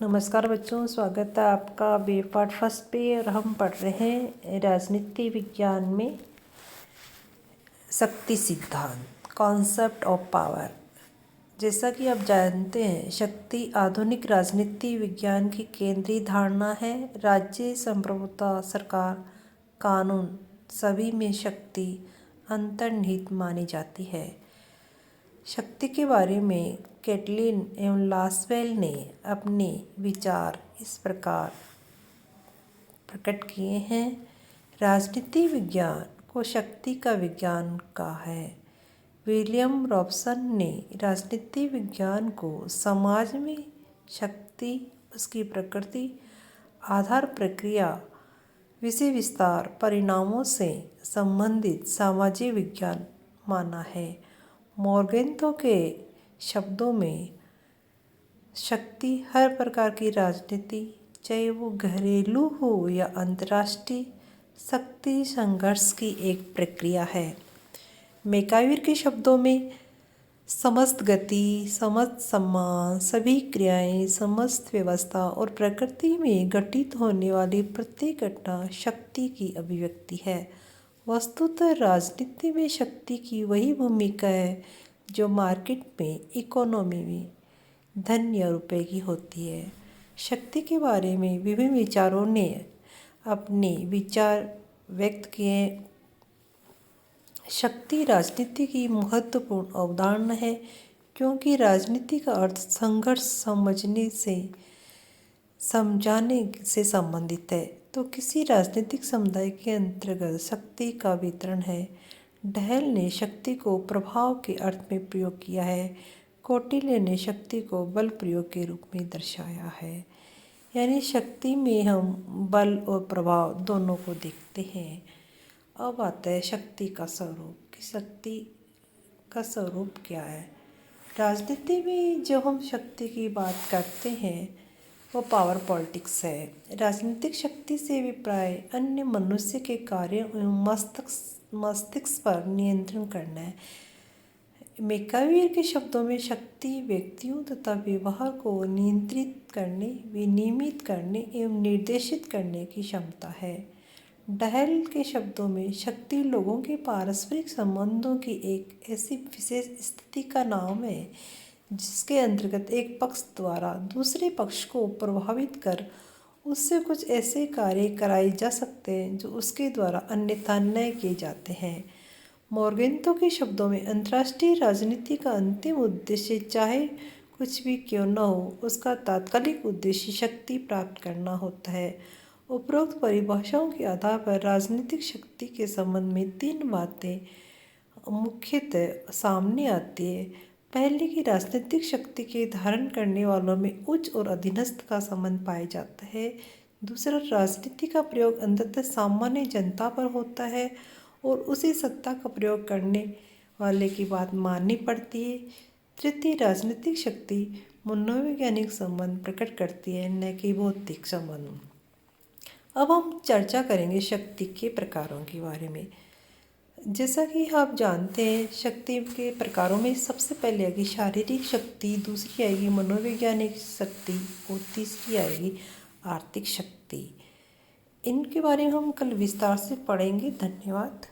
नमस्कार बच्चों, स्वागत है आपका बी पार्ट फर्स्ट पे। और हम पढ़ रहे हैं राजनीति विज्ञान में शक्ति सिद्धांत, कॉन्सेप्ट ऑफ पावर। जैसा कि आप जानते हैं, शक्ति आधुनिक राजनीति विज्ञान की केंद्रीय धारणा है। राज्य, संप्रभुता, सरकार, कानून सभी में शक्ति अंतर्निहित मानी जाती है। शक्ति के बारे में कैटलिन एवं लासवेल ने अपने विचार इस प्रकार प्रकट किए हैं। राजनीति विज्ञान को शक्ति का विज्ञान कहा है। विलियम रॉबसन ने राजनीति विज्ञान को समाज में शक्ति, उसकी प्रकृति, आधार, प्रक्रिया, विषय विस्तार, परिणामों से संबंधित सामाजिक विज्ञान माना है। मॉर्गेंतो के शब्दों में शक्ति हर प्रकार की राजनीति, चाहे वो घरेलू हो या अंतर्राष्ट्रीय, शक्ति संघर्ष की एक प्रक्रिया है। मैकाइवर के शब्दों में समस्त गति, समस्त सम्मान, सभी क्रियाएं, समस्त व्यवस्था और प्रकृति में घटित होने वाली प्रत्येक घटना शक्ति की अभिव्यक्ति है। वस्तुतः राजनीति में शक्ति की वही भूमिका है जो मार्केट में, इकोनॉमी में धन या रुपए की होती है। शक्ति के बारे में विभिन्न विचारों ने अपने विचार व्यक्त किए। शक्ति राजनीति की महत्वपूर्ण अवधारणा है, क्योंकि राजनीति का अर्थ संघर्ष समझाने से संबंधित है। तो किसी राजनीतिक समुदाय के अंतर्गत शक्ति का वितरण है। डहेल ने शक्ति को प्रभाव के अर्थ में प्रयोग किया है। कौटिल्य ने शक्ति को बल प्रयोग के रूप में दर्शाया है। यानी शक्ति में हम बल और प्रभाव दोनों को देखते हैं। अब आता है शक्ति का स्वरूप कि शक्ति का स्वरूप क्या है। राजनीति में जब हम शक्ति की बात करते हैं वो पावर पॉलिटिक्स है। राजनीतिक शक्ति से अभिप्राय अन्य मनुष्य के कार्यों एवं मस्तिष्क पर नियंत्रण करना है। मैकाइवर के शब्दों में शक्ति व्यक्तियों तथा व्यवहार को नियंत्रित करने, विनियमित करने एवं निर्देशित करने की क्षमता है। डहेल के शब्दों में शक्ति लोगों के पारस्परिक संबंधों की एक ऐसी विशेष स्थिति का नाम है जिसके अंतर्गत एक पक्ष द्वारा दूसरे पक्ष को प्रभावित कर उससे कुछ ऐसे कार्य कराए जा सकते हैं जो उसके द्वारा अन्यथा न किए जाते हैं। मॉर्गेंतो के शब्दों में अंतर्राष्ट्रीय राजनीति का अंतिम उद्देश्य चाहे कुछ भी क्यों न हो, उसका तात्कालिक उद्देश्य शक्ति प्राप्त करना होता है। उपरोक्त परिभाषाओं के आधार पर राजनीतिक शक्ति के संबंध में तीन बातें मुख्यतः सामने आती है। पहले की राजनीतिक शक्ति के धारण करने वालों में उच्च और अधीनस्थ का संबंध पाया जाता है। दूसरा, राजनीति का प्रयोग अंततः सामान्य जनता पर होता है और उसी सत्ता का प्रयोग करने वाले की बात माननी पड़ती है। तृतीय, राजनीतिक शक्ति मनोवैज्ञानिक संबंध प्रकट करती है, न कि भौतिक संबंध। अब हम चर्चा करेंगे शक्ति के प्रकारों के बारे में। जैसा कि आप जानते हैं, शक्ति के प्रकारों में सबसे पहले आएगी शारीरिक शक्ति, दूसरी आएगी मनोवैज्ञानिक शक्ति और तीसरी आएगी आर्थिक शक्ति। इनके बारे में हम कल विस्तार से पढ़ेंगे। धन्यवाद।